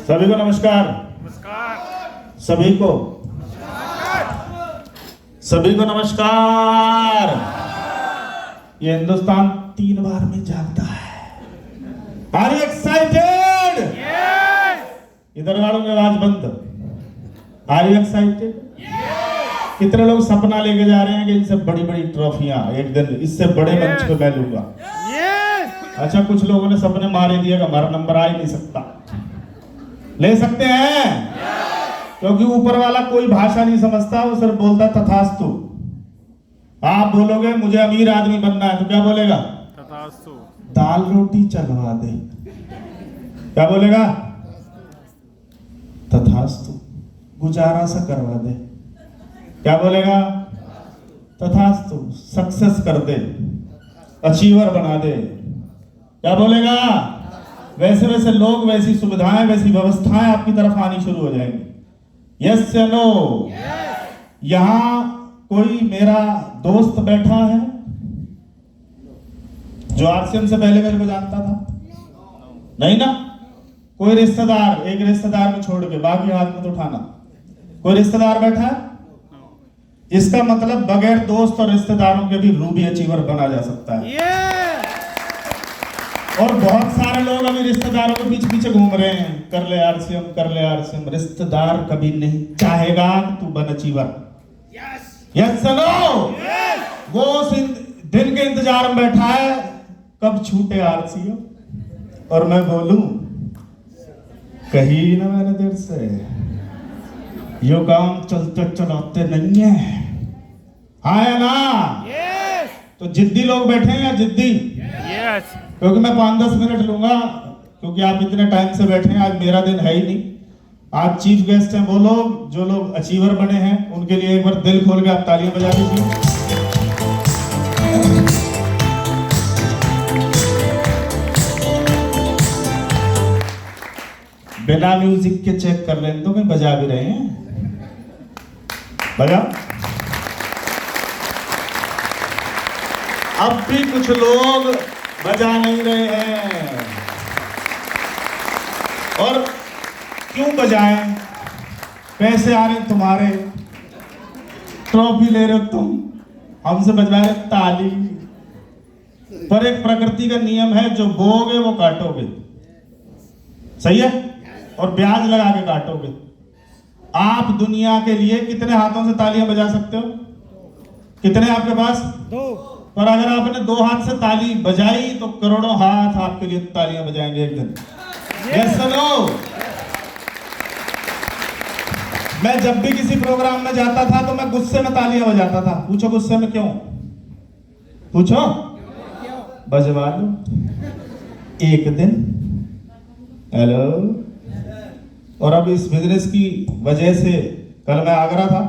सभी को नमस्कार। सभी को नमस्कार। ये हिंदुस्तान 3 बार में जागता है। Are you excited? इधर वालों की आवाज बंद। Are you excited? कितने लोग सपना लेके जा रहे हैं कि इनसे बड़ी बड़ी ट्रॉफियां एक दिन इससे बड़े मंच पे मैं लूंगा? अच्छा, कुछ लोगों ने सपने मारे दिए कि हमारा नंबर आ ही नहीं सकता। ले सकते हैं, क्योंकि ऊपर वाला कोई भाषा नहीं समझता, वो सिर्फ बोलता तथास्तु। आप बोलोगे मुझे अमीर आदमी बनना है तो क्या बोलेगा? तथास्तु। दाल रोटी चलवा दे, क्या बोलेगा? तथास्तु। गुजारा सा करवा दे, क्या बोलेगा? तथास्तु। सक्सेस कर दे, अचीवर बना दे, क्या बोलेगा? वैसे वैसे लोग, वैसी सुविधाएं, वैसी व्यवस्थाएं आपकी तरफ आनी शुरू हो जाएंगी। यस या नो? यहां कोई मेरा दोस्त बैठा है जो आरसीएम से पहले मेरे को जानता था? नहीं ना? कोई रिश्तेदार, एक रिश्तेदार को छोड़ के बाकी हाथ में तो उठाना। कोई रिश्तेदार बैठा है? इसका मतलब बगैर दोस्त और रिश्तेदारों के भी रूबी अचीवर बना जा सकता है। और बहुत सारे लोग अभी रिश्तेदारों के पीछे पीछे घूम रहे हैं, कर ले आरसीएम, कर ले आरसीएम। रिश्तेदार कभी नहीं चाहेगा कि तू बन अचीवर। Yes no? वो दिन के इंतजार में बैठा है कब छूटे आरसीएम और मैं बोलूं कहीं ना मैंने देर से यो काम चलते चलाते नहीं है। हाँ या ना? तो जिद्दी लोग बैठे हैं या जिद्दी? क्योंकि मैं 5-10 मिनट लूंगा, क्योंकि आप इतने टाइम से बैठे हैं। आज मेरा दिन है ही नहीं, आज चीफ गेस्ट हैं वो लोग जो लोग अचीवर बने हैं। उनके लिए एक बार दिल खोल के आप तालियां बजा दीजिए। बिना म्यूजिक के चेक कर लें तो मैं बजा भी रहे हैं, बजा। अब भी कुछ लोग बजा नहीं रहे हैं, और क्यों बजाएं? पैसे आ रहे तुम्हारे, ट्रॉफी ले रहे हो तुम, हमसे बजवा रहे ताली। पर एक प्रकृति का नियम है, जो बोओगे वो काटोगे, सही है? और ब्याज लगा के काटोगे। आप दुनिया के लिए कितने हाथों से तालियां बजा सकते हो? कितने आपके पास? 2। पर अगर आपने 2 हाथ से ताली बजाई तो करोड़ों हाथ आपके लिए तालियां बजाएंगे एक दिन। Yes no? मैं जब भी किसी प्रोग्राम में जाता था तो मैं गुस्से में तालियां बजाता था। पूछो गुस्से में क्यों? पूछो, बजवा लो एक दिन। हेलो। और अब इस बिजनेस की वजह से कल मैं आगरा था,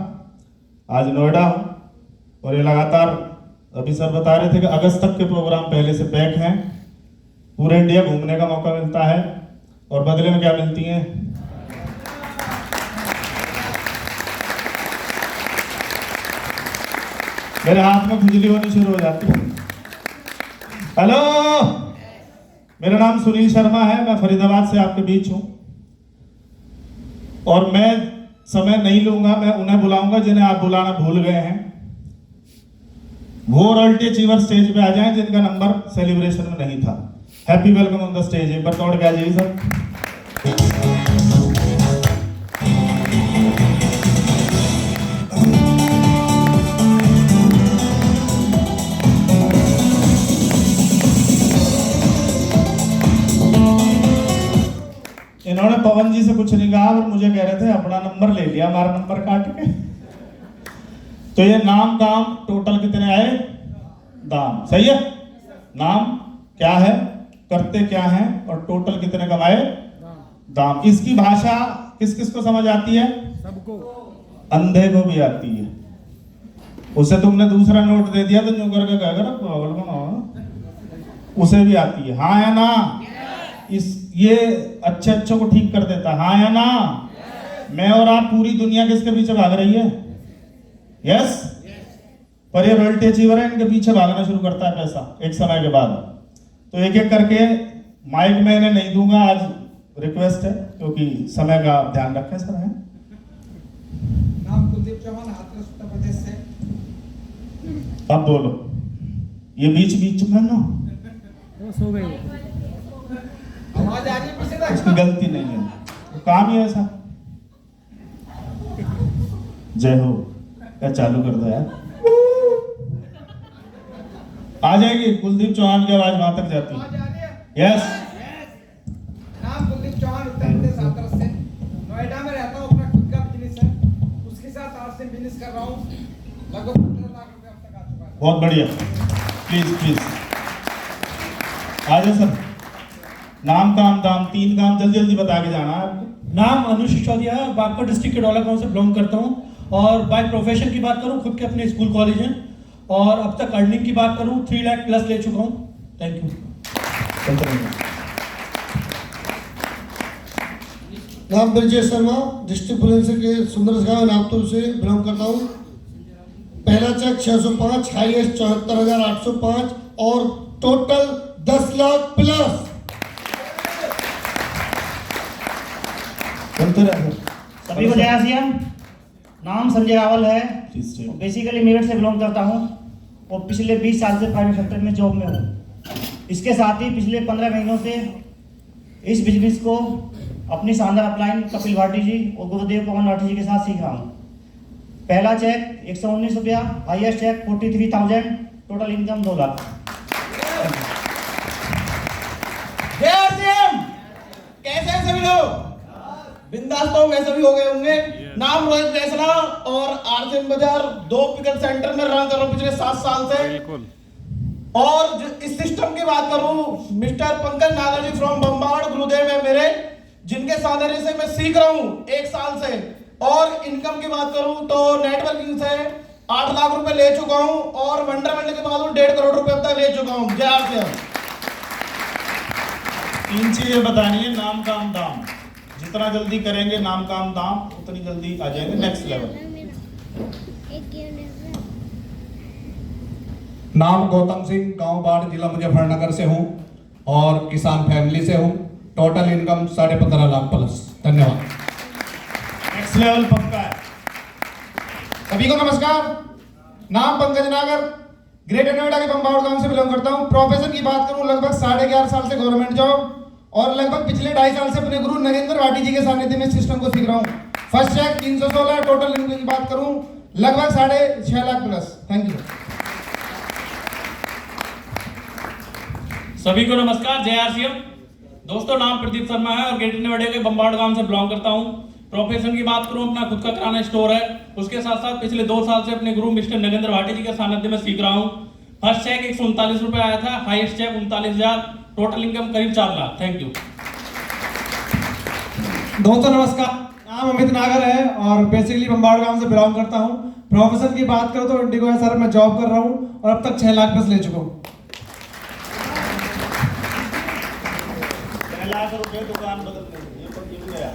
आज नोएडा हूं, और ये लगातार अभी सर बता रहे थे कि अगस्त तक के प्रोग्राम पहले से पैक हैं। पूरे इंडिया घूमने का मौका मिलता है, और बदले में क्या मिलती हैं? मेरे हाथ में खुजली होनी शुरू हो जाती है। हेलो, मेरा नाम सुनील शर्मा है, मैं फरीदाबाद से आपके बीच हूं, और मैं समय नहीं लूंगा। मैं उन्हें बुलाऊंगा जिन्हें आप बुलाना भूल गए हैं। वो रॉयल्टी अचीवर स्टेज पे आ जाएं जिनका नंबर सेलिब्रेशन में नहीं था। Happy welcome on the stage. एक बार दौड़ के आ जाइए सर। इन्होंने पवन जी से कुछ नहीं कहा, और मुझे कह रहे थे अपना नंबर ले लिया, हमारा नंबर काट के। तो ये नाम दाम टोटल कितने आए? दाम, सही है? नाम क्या है, करते क्या हैं, और टोटल कितने कमाए? दाम। इसकी भाषा किस किस को समझ आती है? सबको। अंधे को भी आती है। उसे तुमने दूसरा नोट दे दिया तो यूं करके कहेगा ना पागल बना, उसे भी आती है। हाँ या ना? ये अच्छे अच्छों को ठीक कर देता। हाँ या ना? मैं और आप, पूरी दुनिया किसके पीछे भाग रही है? यस? पर ये रॉयल्टी अचीवर है, इनके पीछे भागना शुरू करता है पैसा एक समय के बाद। तो एक एक करके माइक में इन्हें नहीं दूंगा, आज रिक्वेस्ट है, क्योंकि समय का ध्यान रखें सर। है नाम कुलदीप चौहान, हाथरस उत्तर प्रदेश से। अब बोलो, ये बीच बीच में ना सो गई। आवाज आ रही है पीछे उसकी तक। गलती नहीं है, तो काम ही ऐसा। जय हो, क्या चालू कर दो यार। आ जाएगी कुलदीप चौहान की आवाज वहां तक जाती आवाज आ रही है। यस। नाम कुलदीप चौहान, उत्तर प्रदेश, हाथरस से। नोएडा में रहता हूँ, अपना खुद का बिजनेस है, उसके साथ आज से बिजनेस कर रहा हूँ। लगभग 15 लाख रुपए अब तक आ चुका है। बहुत बढ़िया, प्लीज प्लीज आ जाओ सर। नाम काम दाम, 3 काम जल्दी जल्दी बता के जाना है आपको। नाम अनुष सिसोदिया, बागपत डिस्ट्रिक्ट के डोला गांव से बिलोंग करता हूं। और बाय प्रोफेशन की बात करूं, खुद के अपने स्कूल कॉलेज हैं। और अब तक अर्निंग की बात करूं 3 लाख प्लस ले चुका हूं। Thank you. नाम ब्रजेश शर्मा, डिस्ट्रिक्ट बुलंदशहर के सुंदर गांव नागपुर से बिलोंग करता हूँ। पहला चेक 605, हाईएस्ट 74,805 और टोटल 10 लाख प्लस। सभी को जय श्री राम। नाम संजय रावल है। बेसिकली मेरठ से बिलोंग करता हूँ और पिछले 20 साल से प्राइवेट सेक्टर में जॉब में हूँ। इसके साथ ही पिछले 15 महीनों से इस बिजनेस को अपनी शानदार अपलाइन कपिल भाटी जी और गुरुदेव पवन भाटी जी के साथ सीख रहा हूँ। पहला चेक 119 रुपया, highest cheque 43,000, total income 2 lakh. कैसे हैं सभी लोग? बिंदास तो वैसे भी हो गए होंगे। नाम रोहित फैसला और आरसीएम बाजार 2 पिकअप सेंटर में रन कर रहा हूं पिछले 7 साल से। और इस सिस्टम की बात करूं, मिस्टर पंकज नागर जी फ्रॉम बम्बाड़ गुरुदेव है मेरे, जिनके साधने से मैं सीख रहा हूं 1 साल से। और इनकम की बात करूं तो नेटवर्किंग से 8 लाख रुपए ले चुका हूं और वंडर वर्ल्ड के बाद 1.5 करोड़ रुपए अब तक ले चुका हूं। जय आरसीएम। 3 चीजें बतानी है, नाम काम दाम। जितना जल्दी करेंगे नाम काम दाम, उतनी जल्दी आ जाएंगे नेक्स्ट लेवल। नाम गौतम सिंह, गांव बाढ़, जिला मुजफ्फरनगर से हूं और किसान फैमिली से हूं। Total income 15.5 lakh plus. धन्यवाद। नेक्स्ट लेवल पक्का है। सभी को नमस्कार। नाम पंकज नागर, ग्रेटर नोएडा के बम्बाड़ गांव से बिलोंग करता हूं। प्रोफेशन की बात करूं, लगभग 11.5 साल से गवर्नमेंट जॉब और लगभग पिछले 2.5 साल से अपने गुरु नरेंद्र भाटी जी के सानिध्य में सिस्टम को सीख रहा हूं। फर्स्ट चेक 316, टोटल इनकम की बात करूं लगभग 6.5 लाख प्लस। Thank you. सभी को नमस्कार, जय आरसीएम। दोस्तों, नाम प्रदीप शर्मा है और ग्रेटर नोएडा के बम्बाड़ गांव से बिलोंग करता हूं। प्रोफेशन की बात करूं, अपना खुद का किराना स्टोर है। उसके साथ साथ पिछले 2 साल से अपने गुरु मिस्टर नरेंद्र भाटी जी के सानिध्य में सीख रहा हूं। फर्स्ट चेक 139 रुपए आया था, हाईएस्ट चेक 39,000, टोटल इनकम करीब 4 लाख। Thank you. दोस्तों नमस्कार, नाम अमित नागर है और बेसिकली बम्बाड़ गांव से बिलोंग करता हूं। प्रोफेशन की बात करूं तो इंडिगो है सर, मैं जॉब कर रहा हूं और अब तक 6 लाख प्लस ले चुका हूं। 6 लाख रुपए दुकान बदलने में, ये तो गिर गया।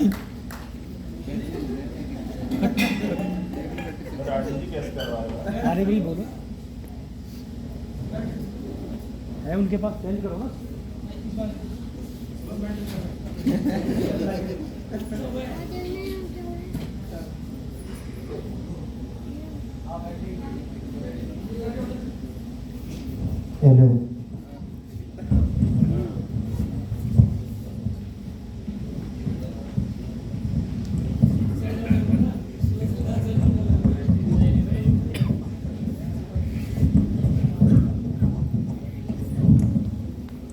जी कैसे करवाएगा? अरे भाई बोलो है उनके पास, चेंज करो ना। हेलो,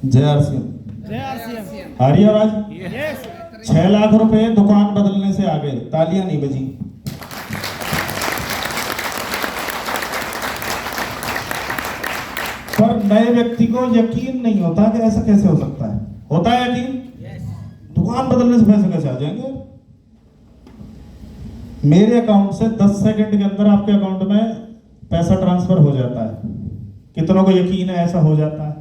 जय आरसीएम। जय आरसीएम। आ रही है आवाज? यस। 6 लाख रुपए दुकान बदलने से आ गए, तालियां नहीं बजी। पर नए व्यक्ति को यकीन नहीं होता कि ऐसा कैसे हो सकता है। होता है यकीन? दुकान बदलने से पैसे कैसे आ जाएंगे? मेरे अकाउंट से 10 सेकंड के अंदर आपके अकाउंट में पैसा ट्रांसफर हो जाता है। कितनों को यकीन है ऐसा हो जाता है?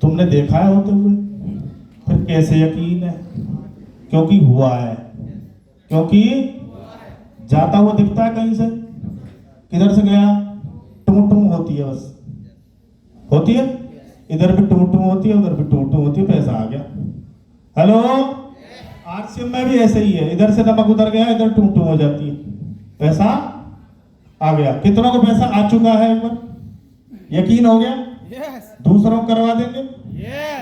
तुमने देखा है होते हुए? फिर कैसे यकीन है? क्योंकि हुआ है, क्योंकि जाता हुआ दिखता है कहीं से। किधर से गया? टू टू होती है, बस होती है। इधर भी टू टू होती है, उधर भी टू टू होती है, पैसा आ गया। हेलो, आरसीएम में भी ऐसे ही है, इधर से नमक उतर गया, इधर टूटू हो जाती है, पैसा आ गया। कितनों को पैसा आ चुका है एक बार? यकीन हो गया? दूसरों को करवा देंगे?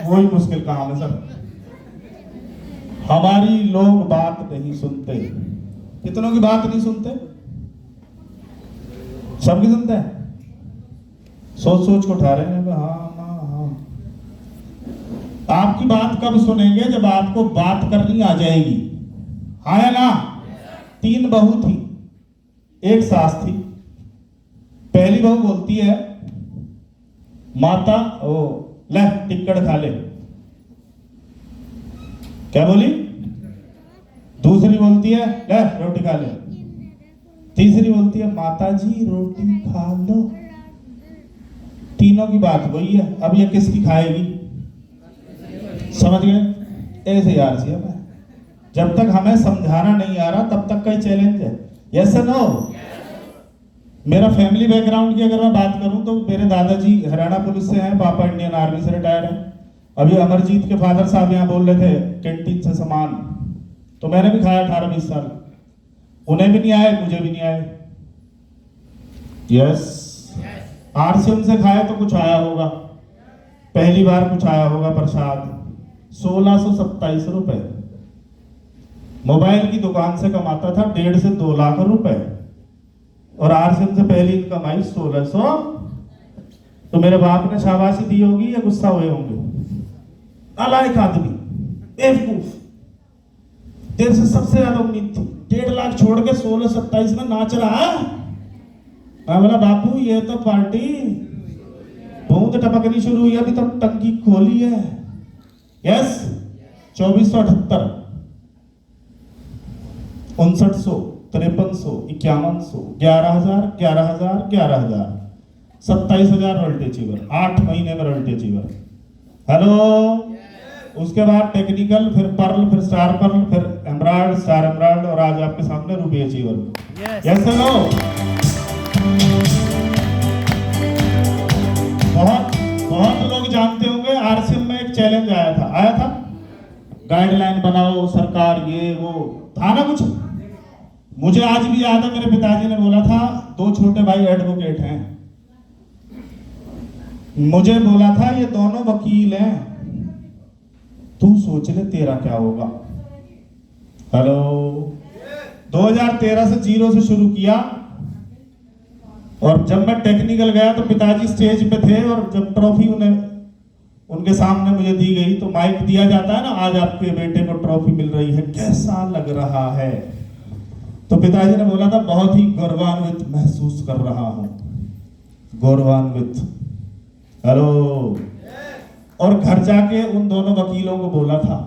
वही मुश्किल काम है सर। हमारी लोग बात नहीं सुनते। कितनों की बात नहीं सुनते? सबकी सुनते हैं? सोच सोच को उठा रहे हैं, हाँ ना हाँ। आपकी बात कब सुनेंगे? जब आपको बात करनी आ जाएगी। हाँ या ना? 3 बहू थी, 1 सास थी। पहली बहू बोलती है, माता ओ ले टिक्कड़ खा ले। क्या बोली? दूसरी बोलती है, ले रोटी खा ले। तीसरी बोलती है, माता जी रोटी खा लो। तीनों की बात वही है। अब ये किसकी खाएगी? समझ गए? ऐसे यार सी है। जब तक हमें समझाना नहीं आ रहा तब तक का चैलेंज है। Yes no? मेरा फैमिली बैकग्राउंड की अगर मैं बात करूं तो मेरे दादाजी हरियाणा पुलिस से हैं, पापा इंडियन आर्मी से रिटायर हैं। अभी अमरजीत के फादर साहब यहाँ बोल रहे थे कैंटीन से सामान, तो मैंने भी खाया 18-20 साल। उन्हें भी नहीं आए, मुझे भी नहीं आए। यस, आरसीएम से खाया तो कुछ आया होगा, पहली बार कुछ आया होगा प्रसाद। 1627 रुपए। मोबाइल की दुकान से कमाता था 1.5 से 2 लाख रुपए, और आरसीएम से पहली इनकम आई 1600। तो मेरे बाप ने शाबाशी दी होगी या गुस्सा हुए होंगे? नालायक आदमी, बेवकूफ, तेरे से सबसे ज्यादा उम्मीद थी। 1.5 लाख छोड़ के 1627 में नाच रहा है। मैं बोला बापू ये तो पार्टी बूंद टपकनी शुरू हुई, अभी तो टंकी खोली है। यस, 2478, 5900, 5300, 5100, 11,000, 11,000, 11,000, 27,000 रॉयल्टी अचीवर, 8 महीने में रॉयल्टी अचीवर। हेलो। उसके बाद टेक्निकल, फिर पर्ल, फिर स्टार पर्ल, फिर एमराल्ड, स्टार एमराल्ड, और आज आपके सामने रूबी अचीवर। Yes hello. बहुत लोग जानते होंगे आरसीएम में एक चैलेंज आया था गाइडलाइन बनाओ सरकार, ये वो था ना कुछ। मुझे आज भी याद है, मेरे पिताजी ने बोला था, 2 छोटे भाई एडवोकेट हैं, मुझे बोला था ये दोनों वकील हैं, तू सोच ले तेरा क्या होगा। हेलो। 2013 से 0 से शुरू किया, और जब मैं टेक्निकल गया तो पिताजी स्टेज पे थे, और जब ट्रॉफी उनके सामने मुझे दी गई तो माइक दिया जाता है ना, आज आपके बेटे को ट्रॉफी मिल रही है, कैसा लग रहा है? तो पिताजी ने बोला था, बहुत ही गौरवान्वित महसूस कर रहा हूं। गौरवान्वित। हेलो। और घर जाके उन दोनों वकीलों को बोला था,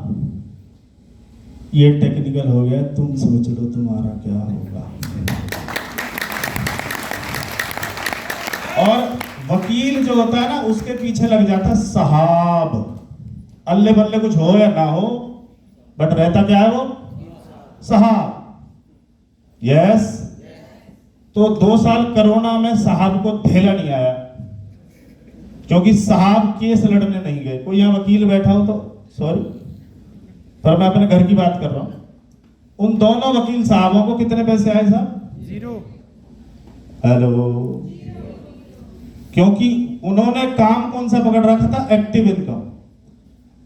ये टेक्निकल हो गया, तुम सोच लो तुम्हारा क्या होगा। और वकील जो होता है ना, उसके पीछे लग जाता साहब, अल्ले बल्ले कुछ हो या ना हो, बट रहता क्या है वो? साहब। यस। तो 2 साल कोरोना में साहब को धेला नहीं आया, क्योंकि साहब केस लड़ने नहीं गए। कोई यहाँ वकील बैठा हो तो सॉरी, पर मैं अपने घर की बात कर रहा हूं। उन दोनों वकील साहबों को कितने पैसे आए साहब? 0। हेलो। क्योंकि उन्होंने काम कौन सा पकड़ रखा था? Active income.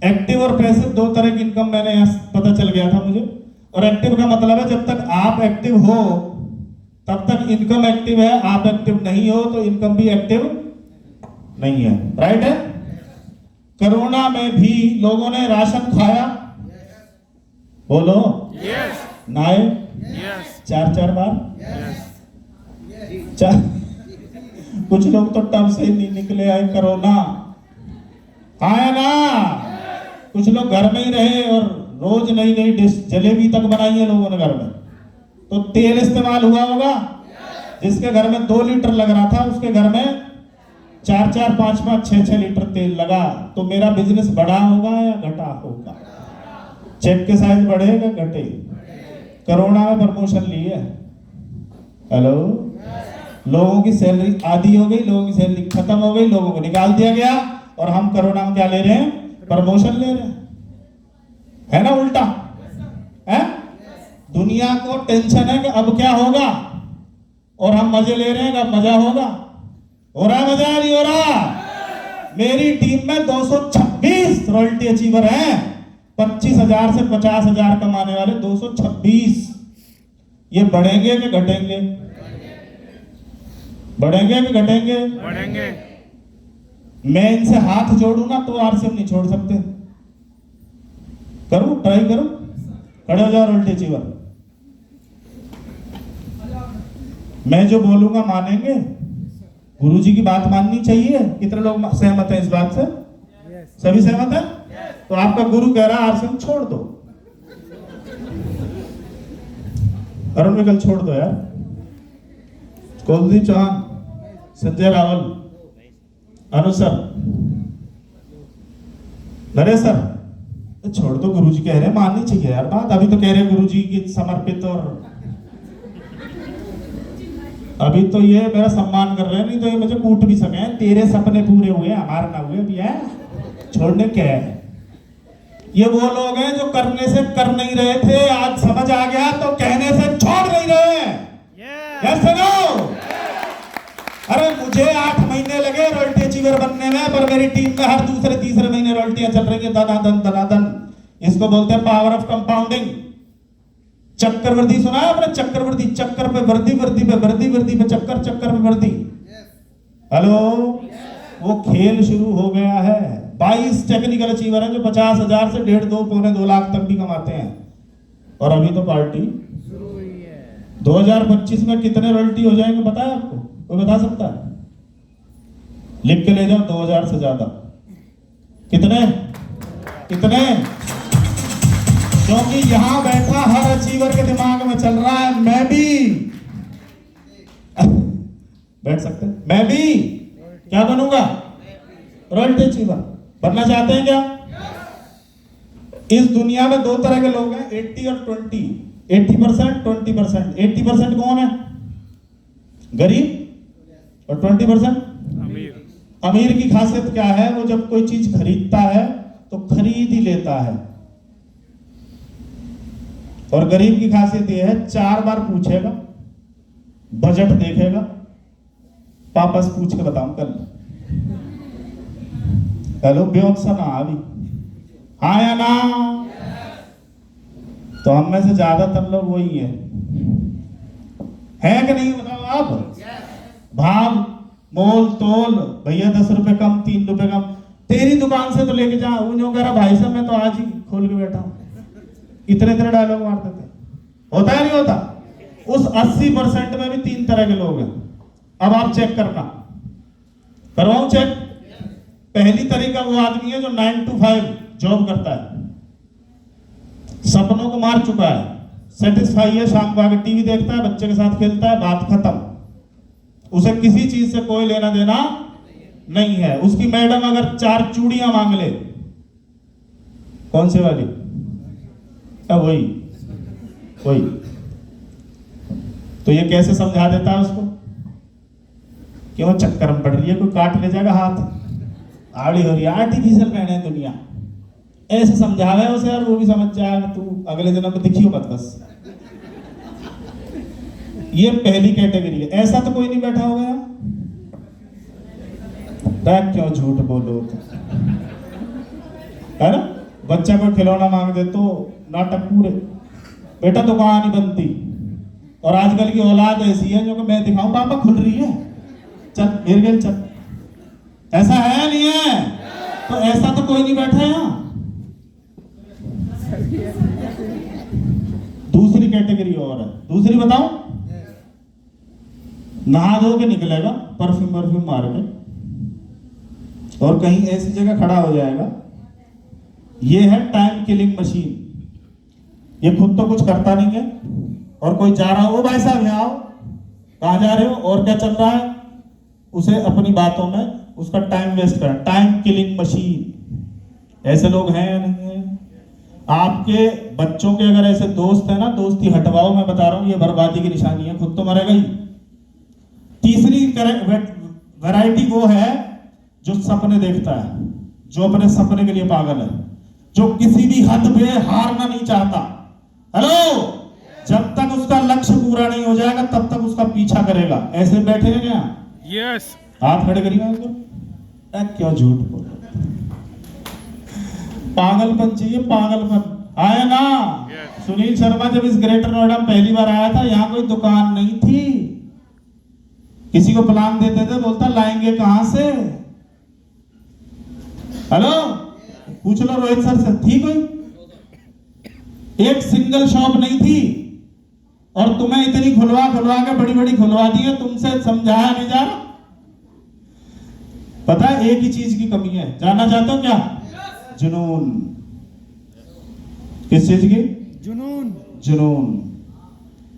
एक्टिव और पैसिव 2 तरह की इनकम मैंने यहां पता चल गया था मुझे। और एक्टिव का मतलब है जब तक आप एक्टिव हो तब तक इनकम एक्टिव है, आप एक्टिव नहीं हो तो इनकम भी एक्टिव नहीं है। राइट है? कोरोना में भी लोगों ने राशन खाया, बोलो यस। नाए यस। 4-4 बार यस। कुछ लोग तो टब से नहीं निकले आए, कोरोना आया ना। कुछ लोग घर में ही रहे और रोज नई नई डिश, जलेबी तक बनाई है लोगों ने घर में। तो तेल इस्तेमाल हुआ होगा। जिसके घर में 2 लीटर लग रहा था उसके घर में 4-4, 5-5, 6-6 लीटर तेल लगा। तो मेरा बिजनेस बढ़ा होगा या घटा होगा? चेक के साइज बढ़े या घटे? कोरोना में प्रमोशन ली है। हेलो। लोगों की सैलरी आधी हो गई, लोगों की सैलरी खत्म हो गई, लोगों को निकाल दिया गया, और हम कोरोना में क्या ले रहे हैं? प्रमोशन ले रहे हैं। है ना उल्टा? है? दुनिया को टेंशन है कि अब क्या होगा, और हम मजे ले रहे हैं कि अब मजा होगा। हो रहा है मजा, नहीं हो रहा? मेरी टीम में 226 रॉयल्टी अचीवर हैं, 25,000 से 50,000 कमाने वाले 226। ये बढ़ेंगे कि घटेंगे? बढ़ेंगे कि घटेंगे? बढ़ेंगे। मैं इनसे हाथ जोड़ू ना तो आरसीएम नहीं छोड़ सकते। करूं, ट्राई करूं? खड़े हो जाओ रॉयल्टी अचीवर। मैं जो बोलूंगा मानेंगे? गुरुजी की बात माननी चाहिए। कितने लोग सहमत हैं इस बात से? सभी सहमत हैं? तो आपका गुरु कह रहा है आरसीएम छोड़ दो। अरुण विकल छोड़ दो यार। कुलदीप चौहान, संजय रावल, अनु सर, नरेश सर, तो छोड़ दो। गुरुजी कह रहे हैं, माननी चाहिए यार बात। अभी तो कह रहे हैं गुरुजी की समर्पित, और अभी तो ये मेरा सम्मान कर रहे हैं, नहीं तो ये मुझे कूट भी सके। तेरे सपने पूरे हुए, हमारे ना हुए भी है, छोड़ने क्या है? ये वो लोग हैं जो करने से कर नहीं रहे थे, आज समझ आ गया तो कहने से छोड़ नहीं रहे हैं। Yes no? अरे मुझे 8 महीने लगे रॉयल्टी अचीवर बनने में, पर मेरी टीम में हर दूसरे तीसरे महीने रॉयल्टियां चल रही है, धनाधन धनाधन। इसको बोलते हैं पावर ऑफ कंपाउंडिंग। चक्रवर्ती सुना है आपने? चक्रवर्ती, चक्कर पे वर्दी, वर्दी पे वर्दी, वर्दी पे चक्कर, चक्कर पे वर्दी। हेलो, वो खेल शुरू हो गया है। 22 टेक्निकल अचीवर हैं जो 50,000 से 1.5, 2, पौने 2 लाख तक भी कमाते हैं। और अभी तो पार्टी 2025 में कितने रॉयल्टी हो जाएंगे पता है आपको? कोई बता सकता है? लिख के ले जाओ, 2000 से ज्यादा। कितने? कितने? क्योंकि यहां बैठा हर अचीवर के दिमाग में चल रहा है, मैं भी बैठ सकते, मैं भी क्या बनूंगा? रॉयल्टी अचीवर बनना चाहते हैं क्या? इस दुनिया में 2 तरह के लोग हैं, 80 और 20। 80%, 20%। 80% कौन है? गरीब। और 20% अमीर। अमीर की खासियत क्या है? वो जब कोई चीज खरीदता है तो खरीद ही लेता है। और गरीब की खासियत ये है, 4 बार पूछेगा, बजट देखेगा, वापस पूछ के बताऊं कल। हेलो, बेवक्सा ना अभी, हाँ या ना? तो हम में से ज्यादातर लोग वही है कि नहीं? बताओ आप। भाव, मोल तोल, भैया 10 रुपए कम, 3 रुपए कम, तेरी दुकान से तो लेके जा। उन्होंने कह रहा भाई साहब मैं तो आज ही खोल के बैठा हूं। इतने इतने डायलॉग मारते थे। होता है नहीं होता? उस 80% में भी 3 तरह के लोग हैं। अब आप चेक करना, करवाऊं चेक? पहली तरीका वो आदमी है जो 9 to 5 जॉब करता है, सपनों को मार चुका है, सेटिस्फाई है, शाम को आके टीवी देखता है, बच्चे के साथ खेलता है, बात खत्म। उसे किसी चीज से कोई लेना देना नहीं है। उसकी मैडम अगर 4 चूड़ियां मांग ले, कौन से वाली? वही वही। तो ये कैसे समझा देता है उसको? क्यों चक्कर में पड़ रही है, कोई काट ले जाएगा हाथ, आड़ी हो रही है, आर्टिफिशियल पहने दुनिया, ऐसे समझावे उसे और वो भी समझ जाएगा। तू अगले दिन में दिखियो मत बस। ये पहली कैटेगरी है। ऐसा तो कोई नहीं बैठा होगा यहाँ? क्यों झूठ बोलो, है ना? बच्चा को खिलौना मांग दे तो नाटक पूरे, बेटा दुकान ही बनती। और आजकल की औलाद ऐसी है जो कि मैं दिखाऊं, पापा खुल रही है, चल मेरे गेल चल। ऐसा है नहीं है? तो ऐसा तो कोई नहीं बैठा यहाँ। दूसरी कैटेगरी और है। दूसरी बताऊं? नहा धो के निकलेगा, परफ्यूम परफ्यूम मार के, और कहीं ऐसी जगह खड़ा हो जाएगा। ये है टाइम किलिंग मशीन। ये खुद तो कुछ करता नहीं है, और कोई जा रहा हो, ओ भाई साहब यहाँ आओ, कहाँ जा रहे हो, और क्या चल रहा है, उसे अपनी बातों में उसका टाइम वेस्ट करना। Time killing machine. ऐसे लोग हैं या नहीं है? आपके बच्चों के अगर ऐसे दोस्त है ना, दोस्ती हटवाओ। मैं बता रहा हूं, ये बर्बादी की निशानी है, खुद तो मरेगा ही। तीसरी वैरायटी वो है जो सपने देखता है, जो अपने सपने के लिए पागल है, जो किसी भी हद पे हारना नहीं चाहता, हेलो, जब तक उसका लक्ष्य पूरा नहीं हो जाएगा तब तक उसका पीछा करेगा। ऐसे बैठे हैं क्या? यस। हाथ खड़े करिएगा उसको। क्या झूठ बोल रहे, पागलपन चाहिए, पागलपन। आया ना? सुनील शर्मा जब इस ग्रेटर नोएडा में पहली बार आया था, यहाँ कोई दुकान नहीं थी। किसी को प्लान देते थे, बोलता लाएंगे कहां से। हेलो, पूछ लो रोहित सर से, थी कोई? एक सिंगल शॉप नहीं थी। और तुम्हें इतनी खुलवा के बड़ी बड़ी खुलवा दी है, तुमसे समझाया नहीं जा रहा। पता है एक ही चीज की कमी है, जानना चाहते हो क्या? जुनून। किस चीज की? जुनून।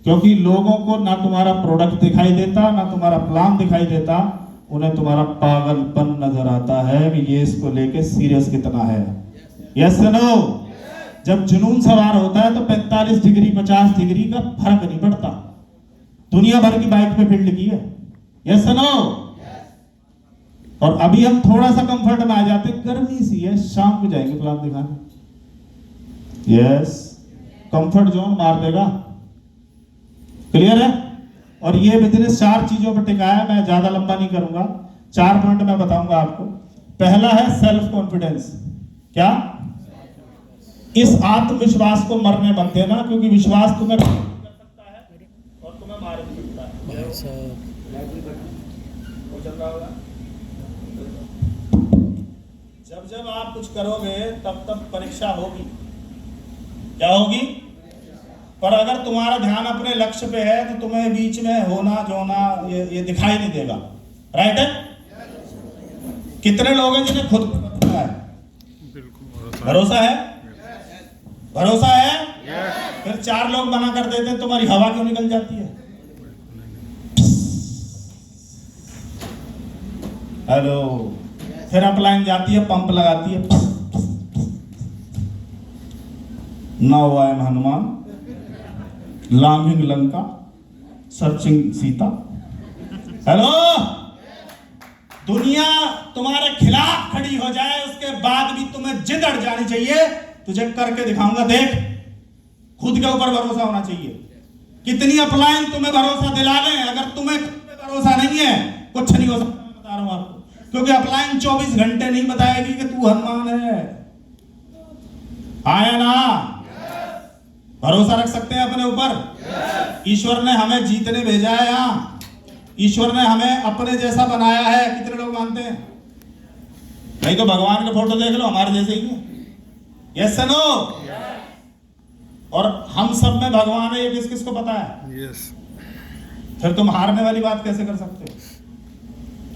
क्योंकि लोगों को ना तुम्हारा प्रोडक्ट दिखाई देता, ना तुम्हारा प्लान दिखाई देता, उन्हें तुम्हारा पागलपन नजर आता है कि ये इसको लेके सीरियस कितना है। Yes no? जब जुनून सवार होता है तो 45 डिग्री 50 डिग्री का फर्क नहीं पड़ता। दुनिया भर की बाइक पे फील्ड की है। Yes no? और अभी हम थोड़ा सा कंफर्ट में आ जाते, गर्मी सी है, शाम को जाएंगे प्लान दिखाने। यस, कंफर्ट जोन मार देगा। क्लियर है? और ये बिजनेस 4 चीजों पर टिका है। मैं ज्यादा लंबा नहीं करूंगा, 4 पॉइंट मैं बताऊंगा आपको। पहला है सेल्फ कॉन्फिडेंस। क्या? इस आत्मविश्वास को मरने मत देना, क्योंकि विश्वास तुम्हें कर सकता है और तुम्हें मार भी सकता है। जब जब आप कुछ करोगे तब तब परीक्षा होगी। क्या होगी? पर अगर तुम्हारा ध्यान अपने लक्ष्य पे है तो तुम्हें बीच में होना जोना ये दिखाई नहीं देगा। राइट है? कितने लोग हैं जिन्हें खुद पर भरोसा है? भरोसा है? भरोसा है? फिर 4 लोग मना कर देते हैं, तुम्हारी हवा क्यों निकल जाती है? हेलो, फिर अपलाइन जाती है, पंप लगाती है। Now I am Hanuman longing Lanka searching Sita. Hello, दुनिया तुम्हारे खिलाफ खड़ी हो जाए उसके बाद भी तुम्हें जिद अड़ जानी चाहिए। तुझे करके दिखाऊंगा, देख। खुद के ऊपर भरोसा होना चाहिए। कितनी अपलाइन तुम्हें भरोसा दिला लें, अगर तुम्हें खुद पे भरोसा नहीं है कुछ नहीं हो सकता। मैं बता रहा हूं आपको, क्योंकि अपलाइन 24 घंटे नहीं बताएगी कि तू हनुमान है। आया ना? भरोसा रख सकते हैं अपने ऊपर। ईश्वर ने हमें जीतने भेजा है यहाँ। ईश्वर ने हमें अपने जैसा बनाया है। कितने लोग मानते हैं? नहीं तो भगवान का फोटो देख लो, हमारे जैसे ही है। Yes no? और हम सब में भगवान है, ये किस किस को पता है? यस। फिर तुम हारने वाली बात कैसे कर सकते हो?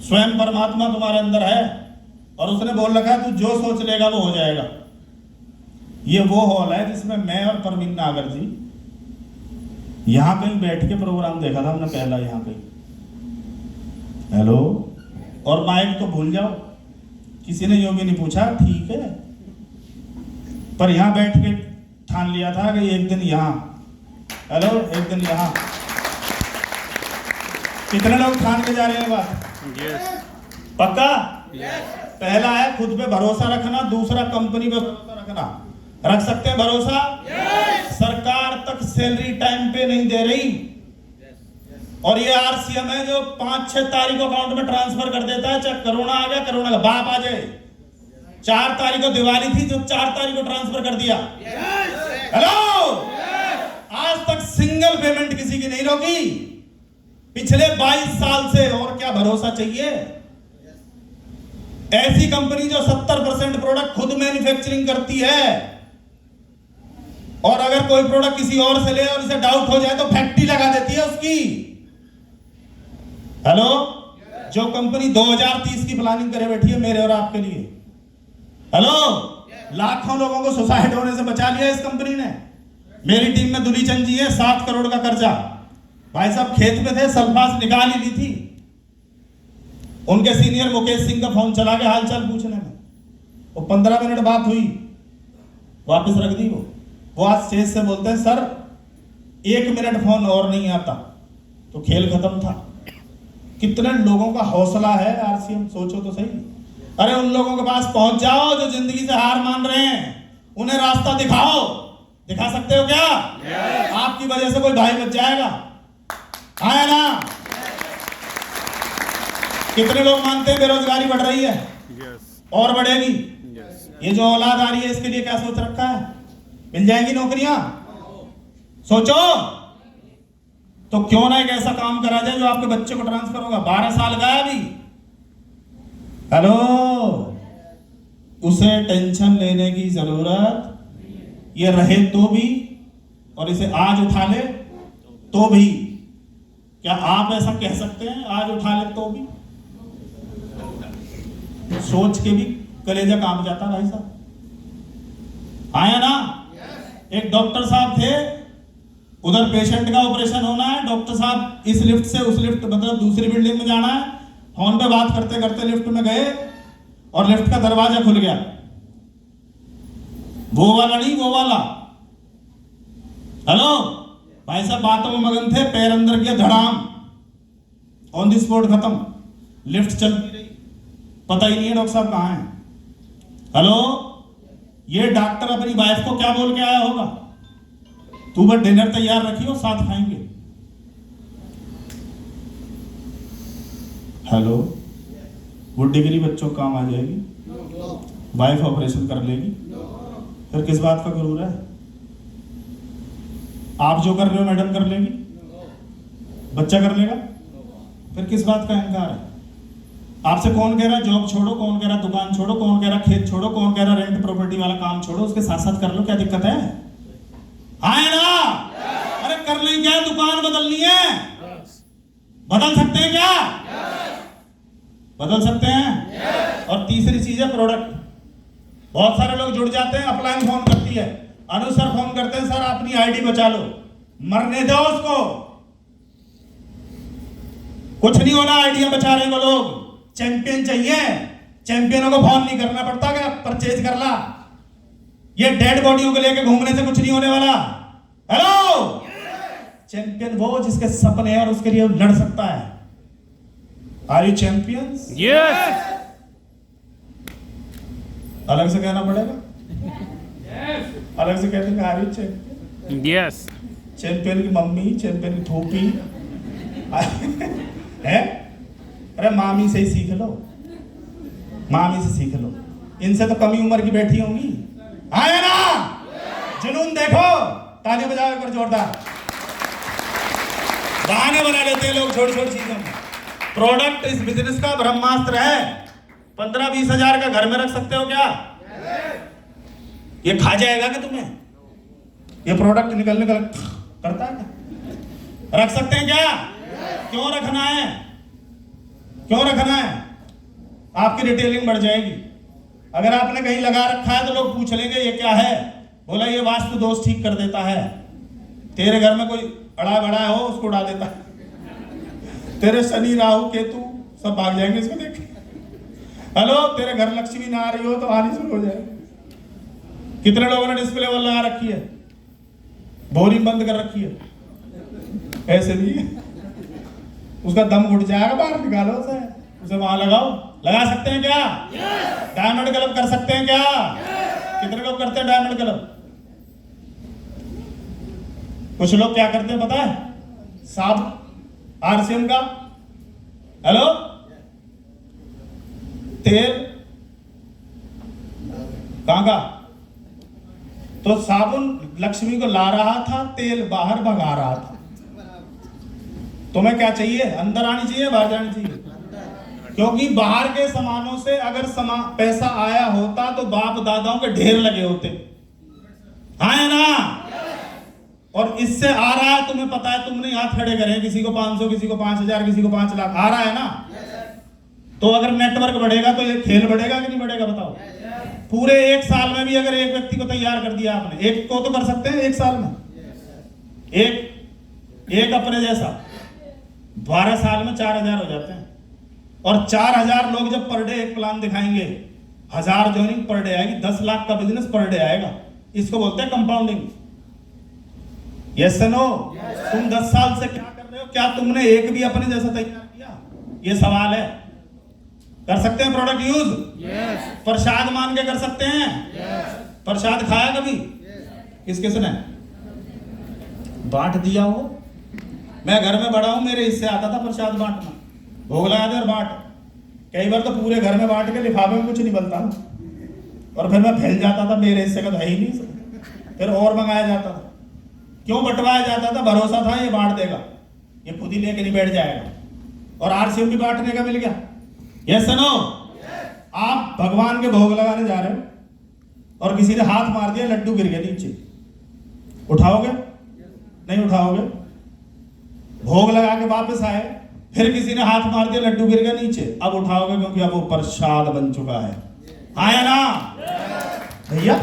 स्वयं परमात्मा तुम्हारे अंदर है और उसने बोल रखा है तू जो सोच लेगा वो हो जाएगा। ये वो हॉल है जिसमें मैं और परवीन नागर जी यहां कहीं बैठ के प्रोग्राम देखा था हमने पहला, यहां कहीं। हेलो, और माइक तो भूल जाओ, किसी ने यूं भी नहीं पूछा, ठीक है, पर यहां बैठ के ठान लिया था कि एक दिन यहां, हेलो, एक दिन यहां। कितने लोग ठान के जा रहे हैं बात? यस। पक्का? पहला है खुद पे भरोसा रखना, दूसरा कंपनी पे भरोसा रखना। रख सकते हैं भरोसा? सरकार तक सैलरी टाइम पे नहीं दे रही, और ये आरसीएम है जो 5-6 तारीख को अकाउंट में ट्रांसफर कर देता है, चाहे कोरोना आ गया, कोरोना का बाप आ जाए। 4 तारीख को दिवाली थी जो 4 तारीख को ट्रांसफर कर दिया। हेलो, आज तक सिंगल पेमेंट किसी की नहीं रोकी पिछले 22 साल से। और क्या भरोसा चाहिए? ऐसी कंपनी जो 70% प्रोडक्ट खुद मैन्युफैक्चरिंग करती है, और अगर कोई प्रोडक्ट किसी और से ले और इसे डाउट हो जाए तो फैक्ट्री लगा देती है उसकी। हेलो, जो कंपनी 2030 की प्लानिंग करे बैठी है मेरे और आपके लिए। हेलो, लाखों लोगों को सुसाइड होने से बचा लिया इस कंपनी ने। मेरी टीम में दुलीचंद जी है, 7 करोड़ का कर्जा। भाई साहब खेत में थे, सल्फास निकाल ही ली थी। उनके सीनियर मुकेश सिंह का फोन चला गया हालचाल पूछने में, वो 15 मिनट बात हुई, वापस रख दी। वो आज स्टेज से बोलते हैं सर 1 मिनट फोन और नहीं आता तो खेल खत्म था। कितने लोगों का हौसला है आरसीएम, सोचो तो सही। अरे उन लोगों के पास पहुंच जाओ जो जिंदगी से हार मान रहे हैं, उन्हें रास्ता दिखाओ। दिखा सकते हो क्या? आपकी वजह से कोई भाई बच जाएगा, है ना? कितने लोग मानते हैं बेरोजगारी बढ़ रही है? और बढ़ेगी। ये जो औलाद आ रही है इसके लिए क्या सोच रखा है? मिल जाएंगी नौकरियां? सोचो। तो क्यों ना एक ऐसा काम करा जाए जो आपके बच्चे को ट्रांसफर होगा। 12 साल का है अभी, हेलो, उसे टेंशन लेने की जरूरत ये रहे तो भी, और इसे आज उठा ले तो भी। क्या आप ऐसा कह सकते हैं आज उठा ले तो भी? सोच के भी कलेजा कांप जाता भाई साहब, आया ना? एक डॉक्टर साहब थे, उधर पेशेंट का ऑपरेशन होना है, डॉक्टर साहब इस लिफ्ट से उस लिफ्ट, मतलब दूसरी बिल्डिंग में जाना है, फोन पे बात करते करते लिफ्ट में गए और लिफ्ट का दरवाजा खुल गया। वो वाला नहीं, वो वाला, हेलो भाई साहब, बातों में मगन थे, पैर अंदर किया, धड़ाम, ऑन द स्पॉट खत्म। लिफ्ट चलती रही, पता ही नहीं है डॉक्टर साहब कहां हैं। हेलो, ये डॉक्टर अपनी वाइफ को क्या बोल के आया होगा? तू बस डिनर तैयार रखियो, साथ खाएंगे। हेलो, वो डिग्री बच्चों काम आ जाएगी, वाइफ ऑपरेशन कर लेगी, फिर किस बात का गुरूर है? आप जो कर रहे हो मैडम कर लेगी, बच्चा कर लेगा, फिर किस बात का अहंकार है? आपसे कौन कह रहा है जॉब छोड़ो, कौन कह रहा दुकान छोड़ो, कौन कह रहा खेत छोड़ो, कौन कह रहा रेंट प्रॉपर्टी वाला काम छोड़ो, उसके साथ साथ कर लो, क्या दिक्कत है? हाँ ना? अरे कर लें क्या? दुकान बदलनी है, बदल सकते हैं क्या? बदल सकते हैं। और तीसरी चीज है प्रोडक्ट। बहुत सारे लोग जुड़ जाते हैं, अपलाइन फोन करती है, अनु सर फोन करते हैं, सर अपनी आईडी बचा लो, मरने दो उसको, कुछ नहीं होना, आईडिया बचा रहे वो लोग। चैंपियन चाहिए, चैंपियनों को फोन नहीं करना पड़ता, क्या परचेज कर ला। ये डेड बॉडियों को लेके घूमने से कुछ नहीं होने वाला। हेलो, चैंपियन वो जिसके सपने हैं और उसके लिए लड़ सकता है। Are you champions? यस। अलग से कहना पड़ेगा, अलग से कहते हैं are you champion? Yes. Champion की मम्मी, चैंपियन की थोपी है। अरे मामी से ही सीख लो, मामी से सीख लो, इनसे तो कमी उम्र की बैठी होंगी, आया ना? जुनून देखो, ताली बजाओ एक बार जोरदार। बहाने बना लेते हैं लोग छोटी छोटी चीजों में। प्रोडक्ट इस बिजनेस का ब्रह्मास्त्र है। 15-20 हजार का घर में रख सकते हो क्या? ये खा जाएगा क्या तुम्हें? ये प्रोडक्ट निकल करता है क्या? रख सकते हैं क्या? क्यों रखना है? क्यों रखना है? आपकी रिटेलिंग बढ़ जाएगी। अगर आपने कहीं लगा रखा है तो लोग पूछ लेंगे ये क्या है, बोला ये वास्तु दोष ठीक कर देता है। तेरे घर में कोई अड़ा बड़ा हो उसको उड़ा देता है, तेरे शनि राहु केतु सब भाग जाएंगे इसको देख। हेलो, तेरे घर लक्ष्मी ना आ रही हो तो आनी शुरू हो जाएगी। कितने लोगों ने डिस्प्ले वॉल लगा रखी है, बोरिंग बंद कर रखी है, ऐसे नहीं उसका दम घुट जाएगा, बाहर निकालो उसे वहां लगाओ। लगा सकते हैं क्या? डायमंड क्लब कर सकते हैं क्या? कितने लोग करते हैं डायमंड क्लब? कुछ लोग क्या करते हैं पता है? साब आरसीएम का, हेलो, तेल कहां का? तो साबुन लक्ष्मी को ला रहा था, तेल बाहर भगा रहा था। तुम्हें क्या चाहिए? अंदर आनी चाहिए, बाहर जानी चाहिए? क्योंकि बाहर के सामानों से अगर पैसा आया होता तो बाप दादाओं के ढेर लगे होते, है ना? और इससे आ रहा है, तुम्हें पता है, तुमने हाथ खड़े करे, किसी को 500, किसी को 5000, किसी को 5 लाख आ रहा है ना। तो अगर नेटवर्क बढ़ेगा तो ये खेल बढ़ेगा कि नहीं बढ़ेगा? बताओ। पूरे 1 साल में भी अगर एक व्यक्ति को तैयार कर दिया आपने, एक को तो कर सकते हैं 1 साल में, एक अपने जैसा 12 साल में 4000 हो जाते हैं। और 4000 लोग जब पर डे एक प्लान दिखाएंगे, 1000 ज्वाइनिंग पर डे आएगी, 10 लाख का बिजनेस पर डे आएगा। इसको बोलते हैं कंपाउंडिंग। Yes no? तुम 10 साल से क्या कर रहे हो? क्या तुमने एक भी अपने जैसा तैयार किया? ये सवाल है। कर सकते हैं प्रोडक्ट यूज? प्रसाद मान के कर सकते हैं? प्रसाद खाया कभी? किस किसने बांट दिया हो? मैं घर में बड़ा हूं, मेरे हिस्से आता था प्रसाद बांटना, भोग लगा दे और बांट। कई बार तो पूरे घर में बांट के लिफाफे में कुछ नहीं बनता और फिर मैं फैल जाता था, मेरे हिस्से का तो है ही नहीं, फिर और मंगाया जाता था। क्यों बंटवाया जाता था? भरोसा था ये बांट देगा, ये खुद ही लेके नहीं बैठ जाएगा। और आरसीएम भी बांटने का मिल गया। यस सुनो, आप भगवान के भोग लगाने जा रहे हो और किसी ने हाथ मार दिया, लड्डू गिर गया नीचे, उठाओगे? नहीं उठाओगे। भोग लगा के वापस आए, फिर किसी ने हाथ मार दिया, लड्डू गिर गया नीचे, अब उठाओगे क्योंकि अब वो प्रसाद बन चुका है। आया ना भैया?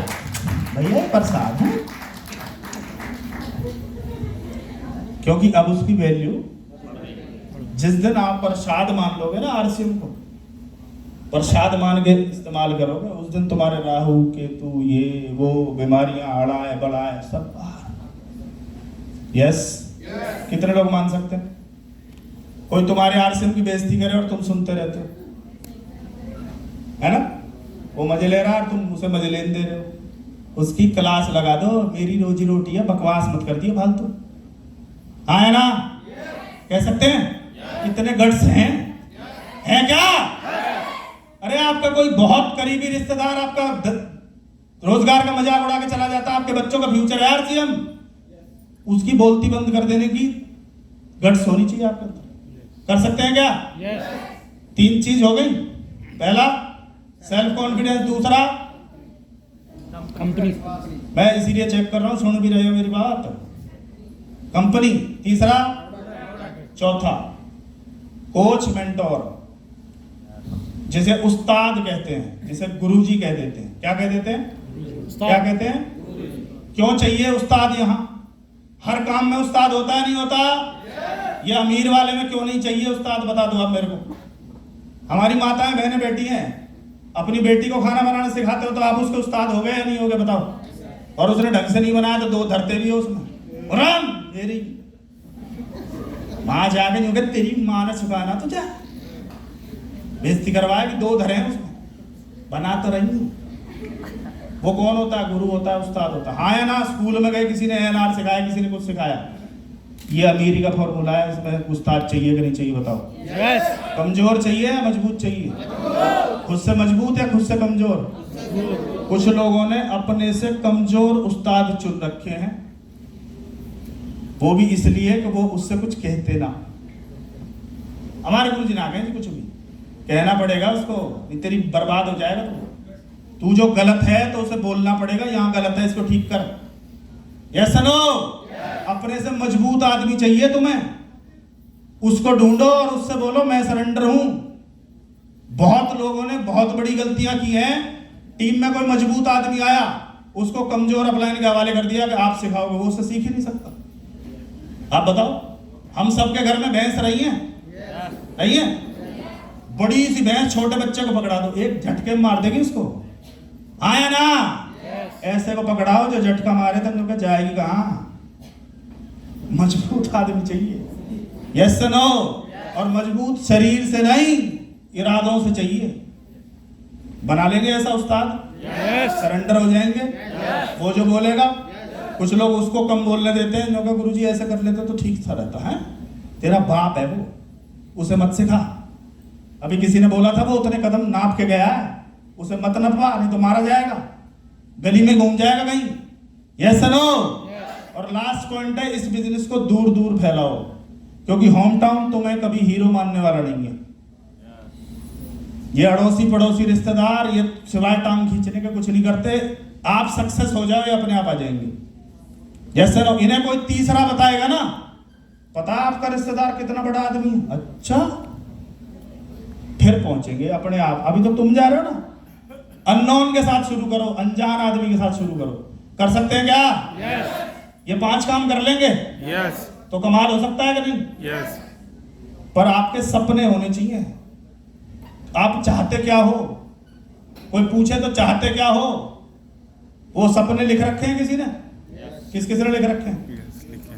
भैया ये प्रसाद है, क्योंकि अब उसकी वैल्यू, जिस दिन आप प्रसाद मान लोगे ना, आरसीएम को प्रसाद मान के इस्तेमाल करोगे, उस दिन तुम्हारे राहु केतु ये वो बीमारियां अड़ाए बढ़ाए सब बाहर। यस, कितने लोग मान सकते हैं? कोई तुम्हारे आरसीएम की बेइज्जती करे और तुम सुनते रहते हो, है ना? वो मजे ले रहा है और तुम उसे मजे लेने दे रहे हो। उसकी क्लास लगा दो, मेरी रोजी रोटी है, बकवास मत कर दिए फालतू। हाँ है ना? कह सकते हैं? कितने गट्स हैं क्या? अरे आपका कोई बहुत करीबी रिश्तेदार आपका रोजगार का मजाक उड़ा के चला जाता है, आपके बच्चों का फ्यूचर है आरसीएम, उसकी बोलती बंद कर देने की गट्स होनी चाहिए आपके अंदर। कर सकते हैं क्या? तीन चीज हो गई। पहला सेल्फ कॉन्फिडेंस, दूसरा कंपनी, मैं इसीलिए चेक कर रहा हूं, सुन भी रहे हो मेरी बात, कंपनी, तीसरा, चौथा कोच मेंटोर, जिसे उस्ताद कहते हैं, जिसे गुरुजी कह देते हैं। क्या कह देते हैं? क्या कहते हैं? क्यों चाहिए उस्ताद? यहां हर काम में उस्ताद होता है, नहीं होता? ये अमीर वाले में क्यों नहीं चाहिए उस्ताद? बता दो आप मेरे को। हमारी माताएं बहनें बेटी हैं, अपनी बेटी को खाना बनाना सिखाते हो तो आप उसके उस्ताद हो गए या नहीं हो गए? बताओ। और उसने ढंग से नहीं बनाया तो दो धरते भी हो उसमें। राम मेरी माँ जाके नहीं हो गए, तेरी माँ ने सिखाना तो जा, बेइज्जती करवाया कि दो धरे हैं उसमें, बना तो रही। वो कौन होता है? गुरु होता है, उस्ताद होता है। हाँ या ना? स्कूल में गए, किसी ने एनआर सिखाया, किसी ने कुछ सिखाया, ये अमीरी का फॉर्मूला है। इसमें उस्ताद चाहिए कि नहीं चाहिए? बताओ। कमजोर चाहिए या मजबूत चाहिए? खुद से मजबूत या खुद से कमजोर? कुछ लोगों ने अपने से कमजोर उस्ताद चुन रखे हैं, वो भी इसलिए कि वो उससे कुछ कहते ना। हमारे गुरु जी ना कहें कुछ भी, कहना पड़ेगा उसको, तेरी बर्बाद हो जाएगा। तू जो गलत है तो उसे बोलना पड़ेगा, यहां गलत है, इसको ठीक कर। Yes no? अपने से मजबूत आदमी चाहिए तुम्हें, उसको ढूंढो और उससे बोलो मैं सरेंडर हूं। बहुत लोगों ने बहुत बड़ी गलतियां की हैं। टीम में कोई मजबूत आदमी आया, उसको कमजोर अपलाइन के हवाले कर दिया कि आप सिखाओगे, वो उससे सीख ही नहीं सकता। आप बताओ, हम सबके घर में भैंस रही है? रही है? बड़ी सी भैंस छोटे बच्चे को पकड़ा दो, एक झटके में मार देगी उसको। आया ना? ऐसे को पकड़ाओ जो झटका मारे तो जाएगी कहां? मजबूत आदमी चाहिए। Yes no? और मजबूत शरीर से नहीं, इरादों से चाहिए। बना लेंगे ऐसा उस्ताद? सरेंडर हो जाएंगे। वो जो बोलेगा, कुछ लोग उसको कम बोलने देते हैं, जो गुरुजी ऐसे कर लेते तो ठीक सा रहता है। तेरा बाप है वो, उसे मत सिखा। अभी किसी ने बोला था वो उतने कदम नाप के गया है, उसे मत नपवा, नहीं तो मारा जाएगा, गली में घूम जाएगा कहीं। Yes no? और लास्ट पॉइंट है, इस बिजनेस को दूर दूर फैलाओ, क्योंकि होम टाउन तुम्हें कभी हीरो मानने वाला नहीं है। ये अड़ोसी पड़ोसी रिश्तेदार ये सिवाय टांग खींचने के कुछ नहीं करते। आप सक्सेस हो जाओ, ये अपने आप आ जाएंगे। Yes no? इन्हें कोई तीसरा बताएगा ना, पता आपका रिश्तेदार कितना बड़ा आदमी है, अच्छा, फिर पहुंचेंगे अपने आप। अभी तो तुम जा रहे हो ना, अननोन के साथ शुरू करो, अनजान आदमी के साथ शुरू करो। कर सकते हैं क्या? ये 5 काम कर लेंगे तो कमाल हो सकता है कि नहीं? पर आपके सपने होने चाहिए। आप चाहते क्या हो? कोई पूछे तो चाहते क्या हो? वो सपने लिख रखे हैं किसी ने? किस किस ने लिख रखे हैं?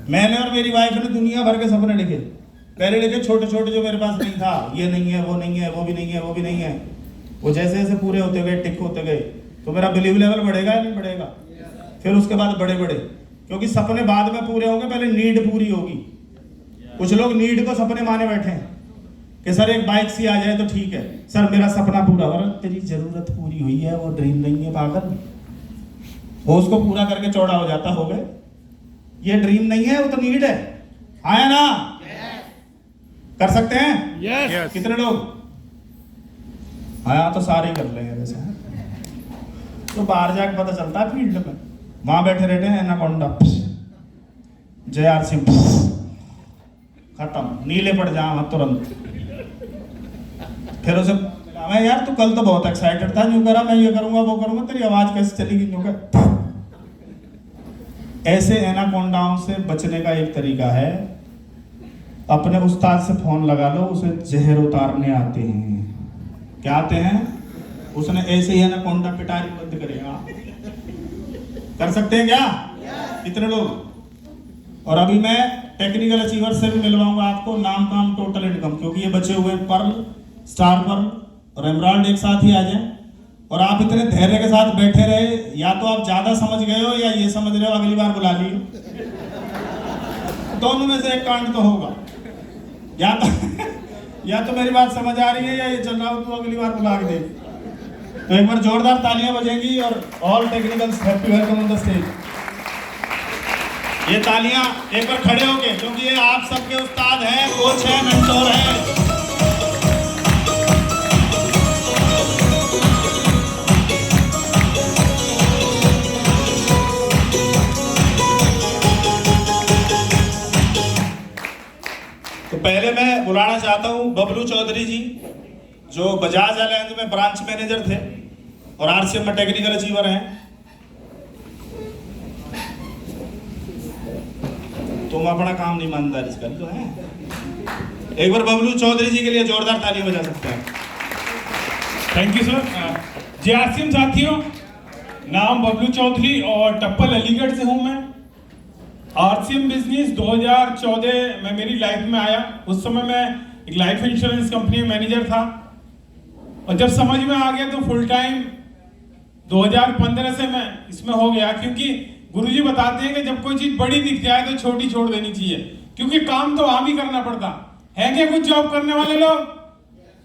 मैंने और मेरी वाइफ ने दुनिया भर के सपने लिखे। पहले लिखे छोटे छोटे, जो मेरे पास नहीं था, ये नहीं है, वो नहीं है, वो भी नहीं है, वो भी नहीं है। वो जैसे जैसे पूरे होते गए, टिक होते गए, तो मेरा बिलीव लेवल बढ़ेगा या नहीं बढ़ेगा? फिर उसके बाद बड़े बड़े, क्योंकि सपने बाद में पूरे होंगे, पहले नीड पूरी होगी। कुछ लोग नीड को सपने माने बैठे हैं कि सर एक बाइक सी आ जाए तो ठीक है, सर मेरा सपना पूरा हो रहा। तेरी जरूरत पूरी हुई है, वो ड्रीम नहीं है पागल, वो उसको पूरा करके चौड़ा हो जाता, हो गए। ये ड्रीम नहीं है, वो तो नीड है। आया ना? कर सकते हैं? Yes. कितने लोग? हाँ तो सारे ही कर लेंगे वैसे। तो बाहर जाके पता चलता है फील्ड में, वहां बैठे रहते हैं एनाकोंडा, JRC खत्म, नीले पड़ जा तुरंत। फिर उसे मैं यार तू कल तो बहुत एक्साइटेड था, न्यू करा मैं ये करूंगा वो करूंगा, तेरी आवाज कैसे चलेगी न्यू कर। ऐसे एनाकोंडाओं से बचने का एक तरीका है, अपने उस्ताद से फोन लगा लो, उसे जहर उतारने आते हैं। क्या आते हैं? उसने ऐसे ही एनाकोंडा पिटारी बंद करेगा। कर सकते हैं क्या? कितने लोग? और अभी मैं टेक्निकल अचीवर से भी मिलवाऊंगा आपको, नाम काम टोटल इनकम, क्योंकि ये बचे हुए पर्ल, स्टार पर्ल और एमराल्ड एक साथ ही आ जाए। और आप इतने धैर्य के साथ बैठे रहे, या तो आप ज्यादा समझ गए हो या ये समझ रहे हो अगली बार बुला लियो, दोनों में से एक कांड तो होगा। या तो मेरी बात समझ आ रही है या ये चल रहा हो तो अगली बार बुला के दे। तो एक बार जोरदार तालियां बजेंगी और all technicals happy welcome on the stage. ये तालियां एक बार खड़े होके, क्योंकि ये आप सबके उस्ताद हैं, कोच हैं, मेंटोर हैं। तो पहले मैं बुलाना चाहता हूं बबलू चौधरी जी, जो बजाज अलायंस में ब्रांच मैनेजर थे और RCM में टेक्निकल अचीवर हैं। तुम अपना काम नहीं ईमानदारी से कर तो है। एक बार बबलू चौधरी जी के लिए जोरदार तालियां बजा सकते हैं। Thank you sir. JRCM साथियों, नाम बबलू चौधरी और टप्पल अलीगढ़ से हूं मैं। RCM बिजनेस 2014 में मेरी लाइफ में आया। उस समय मैं एक लाइफ इंश्योरेंस कंपनी में मैनेजर था, और जब समझ में आ गया तो फुल टाइम 2015 से मैं इसमें हो गया। क्योंकि गुरुजी बताते हैं कि जब कोई चीज बड़ी दिख जाए तो छोटी छोड़ देनी चाहिए, क्योंकि काम तो आम ही करना पड़ता है। क्या कुछ जॉब करने वाले लोग?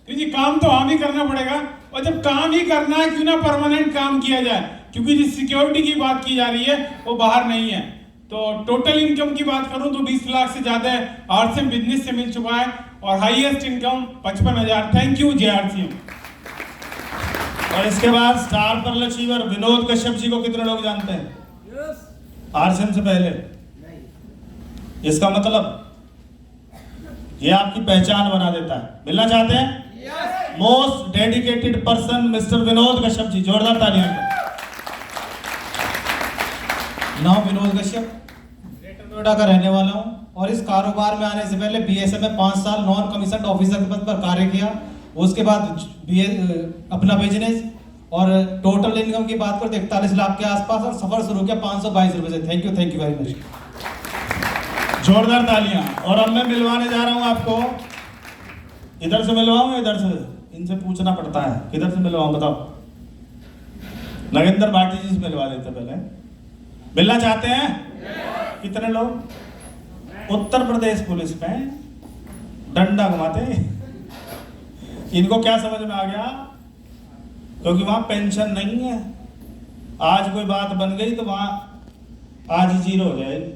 क्योंकि काम तो आम ही करना पड़ेगा, और जब काम ही करना है क्यों ना परमानेंट काम किया जाए, क्योंकि जिस सिक्योरिटी की बात की जा रही है वो बाहर नहीं है। तो टोटल इनकम की बात करूं तो 20 लाख से ज्यादा RCM बिजनेस से मिल चुका है, और highest income 55,000। Thank you JRCM। और इसके बाद star pearl achiever Vinod Kashyap ji को कितने लोग जानते हैं? RCM से पहले। इसका मतलब ये आपकी पहचान बना देता है। मिलना चाहते हैं? Most dedicated person mister Vinod Kashyap ji, जोरदार तालियां। नाम विनोद कश्यप, ग्रेटर नोएडा का रहने वाला हूं, और इस कारोबार में आने से पहले BSF में 5 साल नॉन कमीशन ऑफिसर के पद पर कार्य किया। उसके बाद अपना बिजनेस, और टोटल इनकम की बात करें 41 लाख के आसपास, और सफर शुरू किया 522 रुपए से। Thank you very much. जोरदार तालियां। और अब मैं मिलवाने जा रहा हूं आपको, इधर से मिलवाऊं, इधर से? इनसे पूछना पड़ता है किधर से मिलवाऊं, बताओ। नगेंद्र भाटी जी से मिलवा देते पहले। मिलना चाहते हैं? कितने लोग? उत्तर प्रदेश पुलिस में डंडा घुमाते। इनको क्या समझ में आ गया? क्योंकि वहां पेंशन नहीं है। आज कोई बात बन गई तो वहां आज ही 0 हो जाएगी,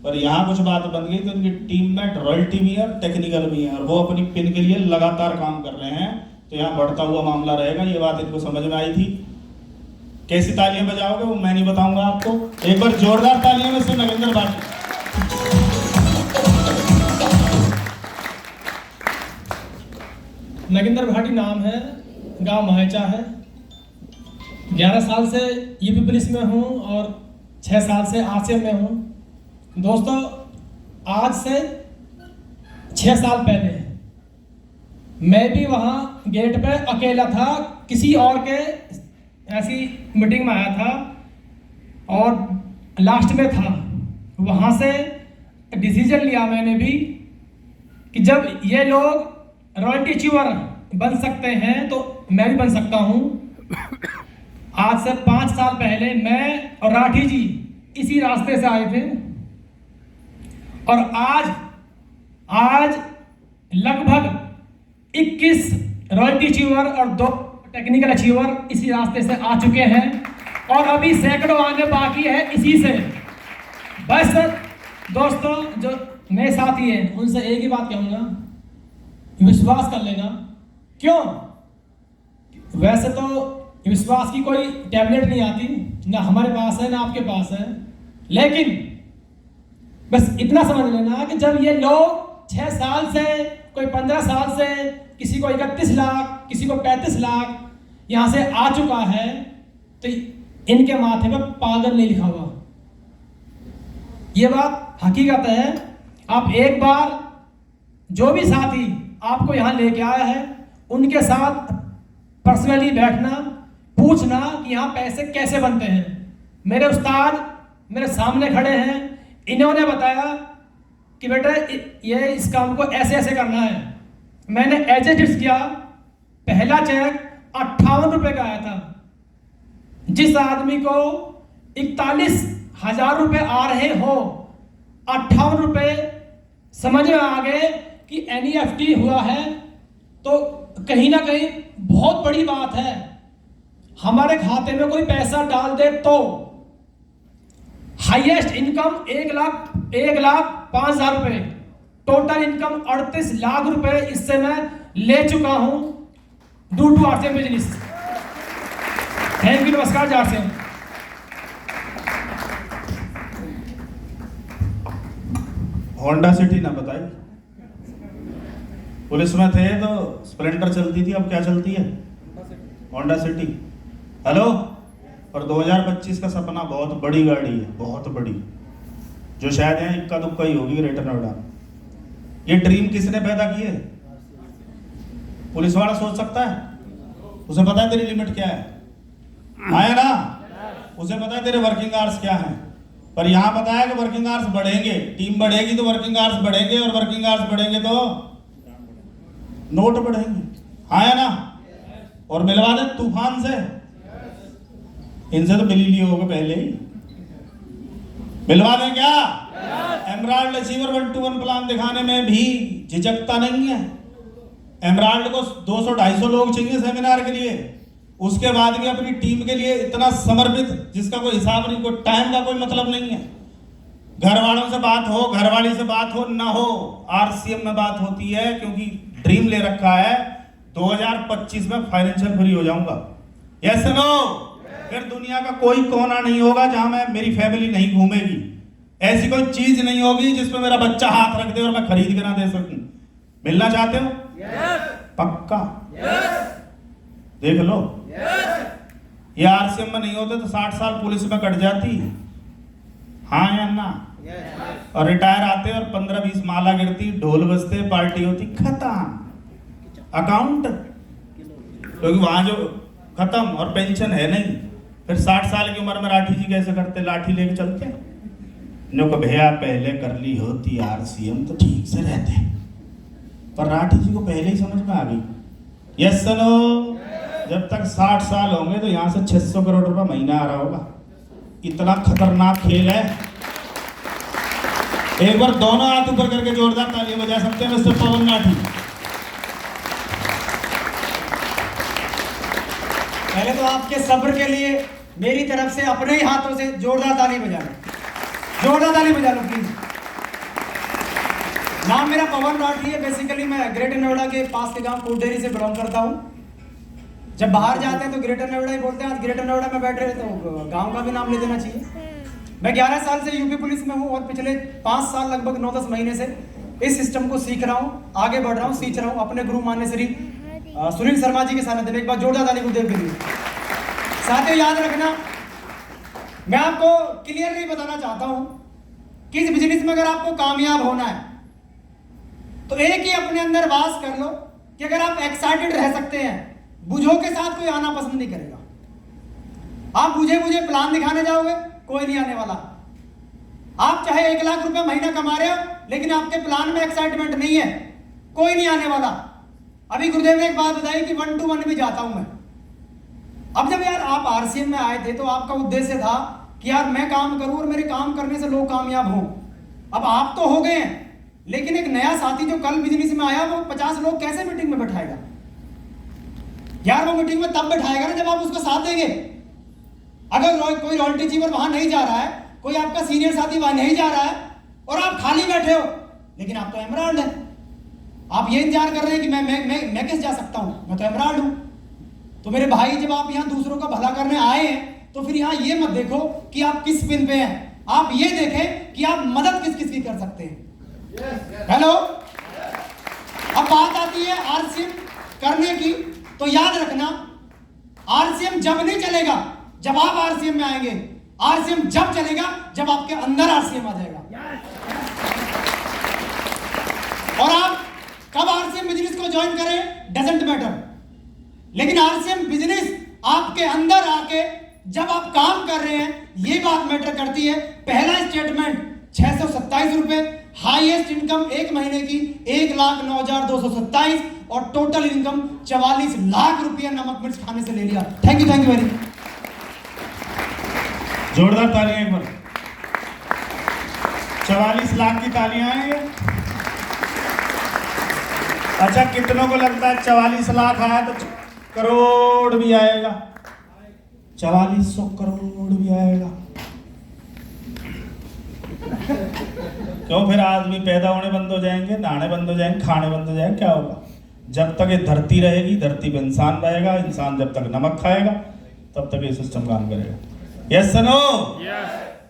पर यहाँ कुछ बात बन गई तो इनकी टीम में रॉयल्टी भी है, टेक्निकल भी है, और वो अपनी पिन के लिए लगातार काम कर रहे हैं। तो यहाँ बढ़ता हुआ मामला रहेगा। ये बात इनको समझ में आई थी। कैसी तालियां बजाओगे वो मैं नहीं बताऊंगा आपको। एक बार जोरदार तालियां में से नगेंद्र भाटी। नगेंद्र भाटी नाम है, गांव महचा है। 11 साल से यूपी पुलिस में हूं और 6 साल से RCM में हूं। दोस्तों, आज से 6 साल पहले मैं भी वहां गेट पे अकेला था, किसी और के ऐसी मीटिंग में आया था और लास्ट में था। वहां से डिसीजन लिया मैंने भी कि जब ये लोग रॉयल्टी अचीवर बन सकते हैं तो मैं भी बन सकता हूं। आज से 5 साल पहले मैं और राठी जी इसी रास्ते से आए थे और आज लगभग 21 रॉयल्टी अचीवर और 2 टेक्निकल अचीवर इसी रास्ते से आ चुके हैं और अभी सैकड़ों आने बाकी है इसी से। बस दोस्तों, जो मेरे साथी हैं उनसे एक ही बात कहूँगा, विश्वास कर लेना। क्यों? वैसे तो विश्वास की कोई टैबलेट नहीं आती, ना हमारे पास है ना आपके पास है, लेकिन बस इतना समझ लेना कि जब ये लोग 6 साल से, कोई 15 साल से, किसी को 31 लाख, किसी को 35 लाख यहाँ से आ चुका है, तो इनके माथे पे पागल नहीं लिखा हुआ। ये बात हकीकत है। आप एक बार जो भी साथी आपको यहाँ लेके आया है उनके साथ पर्सनली बैठना, पूछना कि यहाँ पैसे कैसे बनते हैं। मेरे उस्ताद मेरे सामने खड़े हैं, इन्होंने बताया कि बेटा ये इस काम को ऐसे ऐसे करना है। मैंने एजेंट्स किया, पहला चेक 58 रुपये का आया था। जिस आदमी को 41,000 रुपये आ रहे हो, 58 रुपये समझ में आ गए कि NEFT हुआ है, तो कहीं ना कहीं बहुत बड़ी बात है। हमारे खाते में कोई पैसा डाल दे तो हाईएस्ट इनकम 1,05,000 रुपये, टोटल इनकम 38 लाख रुपए इससे मैं ले चुका हूं due to RCM business. Thank you, नमस्कार RCM। होंडा सिटी ना बताई, पुलिस में थे तो स्प्लेंडर चलती थी, अब क्या चलती है? Honda city. हेलो। और 2025 का सपना बहुत बड़ी गाड़ी है, बहुत बड़ी, जो शायद यहाँ इक्का दुक्का ही होगी ग्रेटर नोएडा। ये ड्रीम किसने पैदा किए? पुलिस वाला सोच सकता है? उसे पता है तेरी लिमिट क्या है? आया ना? उसे पता है तेरे वर्किंग आवर्स क्या हैं। पर यहाँ पता है कि वर्किंग आवर्स बढ़ेंगे, टीम बढ़ेगी तो वर्किंग आवर्स बढ़ेंगे, और वर्किंग आवर्स बढ़ेंगे तो नोट बढ़ेंगे। आया ना? और मिलवा दे तूफान से, इनसे तो मिल ही लिए होगे पहले ही। मिलवा दें क्या? एमराल्ड अचीवर 1-to-1 प्लान दिखाने में भी झिझकता नहीं है। एमराल्ड को 200-250 लोग चाहिए सेमिनार के लिए, उसके बाद भी अपनी टीम के लिए इतना समर्पित, जिसका कोई हिसाब नहीं, कोई टाइम का कोई मतलब नहीं है। घर वालों से बात हो, घरवाली से बात हो ना हो, RCM में बात होती है, क्योंकि ड्रीम ले रखा है 2025 में फाइनेंशियल फ्री हो जाऊंगा। Yes no? फिर दुनिया का कोई कोना नहीं होगा जहां मैं, मेरी फैमिली नहीं घूमेगी, ऐसी कोई चीज नहीं होगी जिसपे मेरा बच्चा हाथ रख दे और मैं खरीद के ना दे सकूं। मिलना चाहते हो? पक्का? देख लो, ये RCM में नहीं होते तो 60 साल पुलिस में कट जाती, हाँ या ना? और रिटायर आते और 15-20 माला गिरती, ढोल बजते, पार्टी होती, खत्म अकाउंट, क्योंकि वहां जो खत्म, और पेंशन है नहीं। फिर 60 साल की उम्र में राठी जी कैसे करते? लाठी लेके चलते। नो को भैया पहले कर ली होती RCM तो ठीक से रहते, पर राठी जी को पहले ही समझ में आ गई। Yes no? जब तक 60 साल होंगे तो यहाँ से 600 करोड़ रुपया महीना आ रहा होगा। इतना खतरनाक खेल है। एक बार दोनों हाथ ऊपर करके जोरदार तालियां बजा सकते हैं मिस्टर पवन राठी। पहले तो आपके सब्र के लिए मेरी तरफ से अपने ही हाथों से जोरदार ताली बजा लो, जोरदार ताली बजा लो प्लीज। नाम मेरा पवन राठी है। बेसिकली मैं ग्रेटर नोएडा के पास के गांव कोटडेरी से बिलोंग करता हूं। जब बाहर जाते हैं तो ग्रेटर नोएडा ही बोलते हैं। आज ग्रेटर नोएडा में बैठ रहे तो गांव का भी नाम ले देना चाहिए। मैं 11 साल से यूपी पुलिस में हूं और पिछले 5 साल लगभग 9-10 महीने से इस सिस्टम को सीख रहा हूं, आगे बढ़ रहा हूं, सीख रहा हूं अपने गुरु मान्य श्री सुनील शर्मा जी के सानिध्य में। एक बार जोरदार ताली गुरुदेव के लिए। साथियों याद रखना, मैं आपको क्लियरली बताना चाहता हूं कि इस बिजनेस में अगर आपको कामयाब होना है तो एक ही अपने अंदर वास कर लो कि अगर आप एक्साइटेड रह सकते हैं, बुझो के साथ कोई आना पसंद नहीं करेगा। आप बुझे प्लान दिखाने जाओगे, कोई नहीं आने वाला। आप चाहे 1 लाख रुपए महीना कमा रहे हो लेकिन आपके प्लान में एक्साइटमेंट नहीं है, कोई नहीं आने वाला। अभी गुरुदेव ने एक बात बताई कि 1-to-1 भी जाता हूं मैं। अब जब यार आप आरसीएम में आए थे तो आपका उद्देश्य था कि यार मैं काम करूं और मेरे काम करने से लोग कामयाब हों। अब आप तो हो गए हैं, लेकिन एक नया साथी जो कल बिजनेस में आया वो 50 लोग कैसे मीटिंग में बैठाएगा यार? वो मीटिंग में तब बैठाएगा ना जब आप उसका साथ देंगे। अगर कोई रॉयल्टी चीवर वहां नहीं जा रहा है, कोई आपका सीनियर साथी वहां नहीं जा रहा है और आप खाली बैठे हो, लेकिन आप तो एमराल्ड है, आप ये इंतजार कर रहे हैं कि मैं कैसे जा सकता हूं, मैं तो एमराल्ड हूं। तो मेरे भाई, जब आप यहां दूसरों का भला करने आए हैं तो फिर यहां ये मत देखो कि आप किस पिन पे हैं, आप ये देखें कि आप मदद किस किस की कर सकते हैं। हेलो, अब बात आती है आरसीएम करने की, तो याद रखना आरसीएम जब नहीं चलेगा जब आप आरसीएम में आएंगे, आरसीएम जब चलेगा जब आपके अंदर आरसीएम आ जाएगा। और आप कब आरसीएम बिजनेस को ज्वाइन करें डजंट मैटर, लेकिन आरसीएम बिजनेस आपके अंदर आके जब आप काम कर रहे हैं ये बात मैटर करती है। पहला स्टेटमेंट 627 रुपए, हाईएस्ट इनकम एक महीने की 1,09,227 और टोटल इनकम 44 लाख रुपया नमक मिर्च खाने से ले लिया। Thank you very much. जोरदार तालियां एक बार। 44 लाख की तालियां हैं ये। अच्छा, कितनों को लगता है 44 लाख आया तो करोड़ भी आएगा? 4400 करोड़ भी आएगा? क्यों? फिर आदमी पैदा होने बंद हो जाएंगे, नहाने बंद हो जाएंगे, खाने बंद हो जाएंगे, क्या होगा? जब तक ये धरती रहेगी, धरती पे इंसान रहेगा, इंसान जब तक नमक खाएगा तब तक ये सिस्टम काम करेगा। Yes no?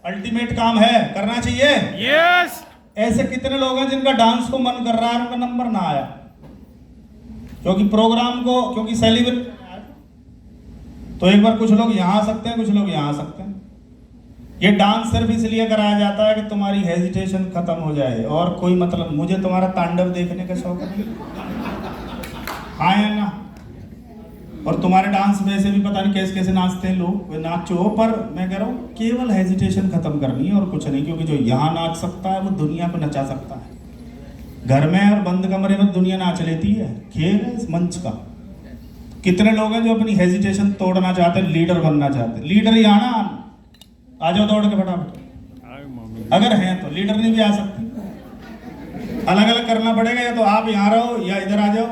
अल्टीमेट काम है, करना चाहिए। यस। ऐसे कितने लोग हैं जिनका डांस को मन कर रहा है, उनका नंबर ना आया क्योंकि प्रोग्राम को, क्योंकि सेलिब्रेट, तो एक बार कुछ लोग यहाँ आ सकते हैं, कुछ लोग यहाँ आ सकते हैं। ये डांस सिर्फ इसलिए कराया जाता है कि तुम्हारी हेजिटेशन खत्म हो जाए, और कोई मतलब, मुझे तुम्हारा तांडव देखने का शौक है, हाँ या ना? और तुम्हारे डांस वैसे भी पता नहीं कैसे कैसे नाचते हैं लोग, वे नाचो, पर मैं कह रहा हूँ केवल हेजिटेशन खत्म करनी है और कुछ नहीं, क्योंकि जो यहाँ नाच सकता है वो दुनिया को नचा सकता है। घर में और बंद कमरे में दुनिया नाच लेती है, खेल है इस मंच का। कितने लोग हैं जो अपनी हेजिटेशन तोड़ना चाहते हैं, लीडर बनना चाहते हैं? लीडर ही आना, आ जाओ दौड़ के फटाफट। अगर हैं तो लीडर नहीं भी आ सकती, अलग अलग करना पड़ेगा, या तो आप यहाँ रहो या इधर आ जाओ,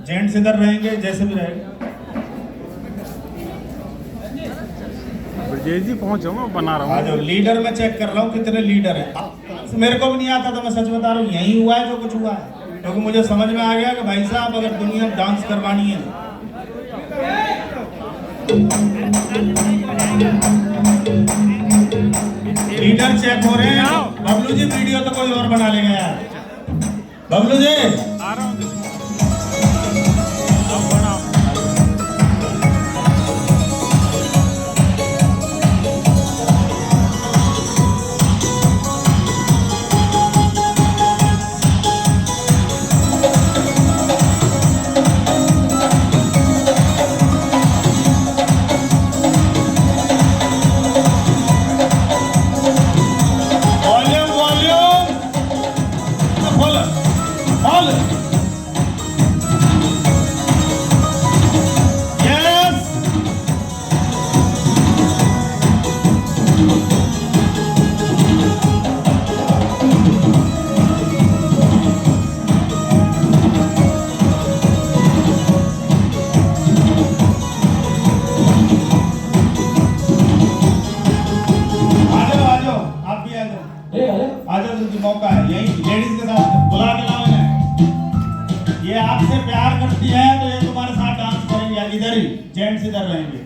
जेंट्स इधर रहेंगे, जैसे भी रहेगा। ब्रजेश जी पहुंचो, मैं बना रहा हूँ। आ जाओ, लीडर में चेक कर रहा हूँ कितने लीडर हैं। मेरे को भी नहीं आता, तो मैं सच बता रहा हूँ, यही हुआ है जो कुछ हुआ है, क्योंकि मुझे समझ में आ गया कि भाई साहब अगर दुनिया डांस करवानी है, लीडर चेक हो रहे हैं। बबलू जी वीडियो तो कोई और बना लेगा यार। बबलू जी आ रहा हूँ। मौका है, यही लेडीज के साथ बुला के लाओ इन्हें। ये आपसे प्यार करती है तो ये तुम्हारे साथ डांस करेंगे, इधर ही जेंट्स इधर रहेंगे।